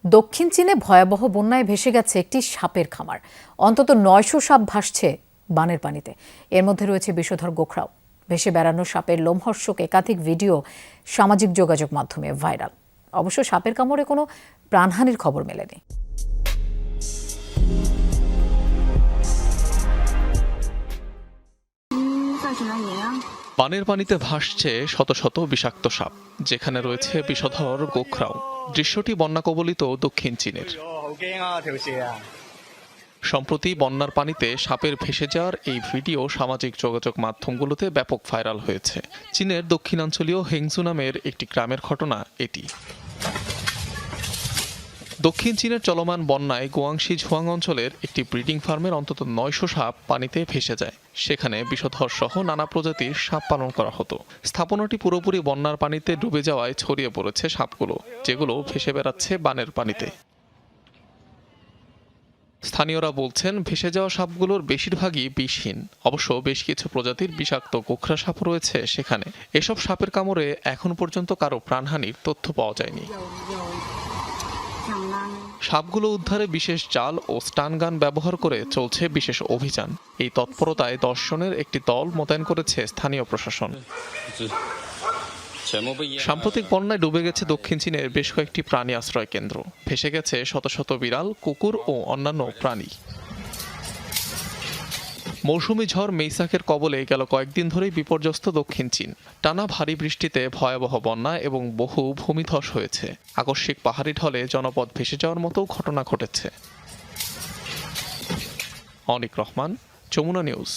দক্ষিণ চীনে ভয়াবহ বন্যায় ভেসে গেছে একটি সাপের খামার। অন্তত ৯০০ সাপ ভাসছে বানের পানিতে। এর মধ্যে রয়েছে বিষধর গোখরাও। ভেসে বেড়ানো সাপের লোমহর্ষক একাধিক ভিডিও সামাজিক যোগাযোগ মাধ্যমে ভাইরাল। অবশ্য সাপের কামড়ে কোনো প্রাণহানির খবর মেলেনি। বানের পানিতে ভাসছে শত শত বিষাক্ত সাপ, যেখানে রয়েছে বিষধর গোখরাও। দৃশ্যটি বন্যা কবলিত দক্ষিণ চীনের। সম্প্রতি বন্যার পানিতে সাপের ভেসে যাওয়ার এই ভিডিও সামাজিক যোগাযোগ মাধ্যমগুলোতে ব্যাপক ভাইরাল হয়েছে। চীনের দক্ষিণাঞ্চলীয় হেংজু নামের একটি গ্রামের ঘটনা এটি। দক্ষিণ চীনের চলমান বন্যায় গুয়াংশি ঝুয়াং অঞ্চলের একটি ব্রিডিং ফার্মের অন্তত ৯০০ সাপ পানিতে ভেসে যায়। সেখানে বিষধর সহ নানা প্রজাতির সাপ পালন করা হতো। স্থাপনাটি পুরোপুরি বন্যার পানিতে ডুবে যাওয়ায় ছড়িয়ে পড়েছে সাপগুলো, যেগুলো ভেসে বেড়াচ্ছে বানের পানিতে। স্থানীয়রা বলছেন, ভেসে যাওয়া সাপগুলোর বেশিরভাগই বিষহীন। অবশ্য বেশ কিছু প্রজাতির বিষাক্ত গোখরা সাপ রয়েছে সেখানে। এসব সাপের কামড়ে এখন পর্যন্ত কারো প্রাণহানির তথ্য পাওয়া যায়নি। সাপগুলো উদ্ধারে বিশেষ জাল ও স্টান গান ব্যবহার করে চলছে বিশেষ অভিযান। এই তৎপরতায় ১০ জনের একটি দল মোতায়েন করেছে স্থানীয় প্রশাসন। সাম্প্রতিক বন্যায় ডুবে গেছে দক্ষিণ চীনের বেশ কয়েকটি প্রাণী আশ্রয় কেন্দ্র। ভেসে গেছে শত শত বিড়াল, কুকুর ও অন্যান্য প্রাণী। মৌসুমি ঝড় মেইসাকের কবলে গেল কয়েকদিন ধরেই বিপর্যস্ত দক্ষিণ চীন। টানা ভারী বৃষ্টিতে ভয়াবহ বন্যা এবং বহু ভূমিধস হয়েছে। আকস্মিক পাহাড়ি ঢলে জনপদ ভেসে যাওয়ার মতো ঘটনা ঘটেছে। অনিক রহমান, যমুনা নিউজ।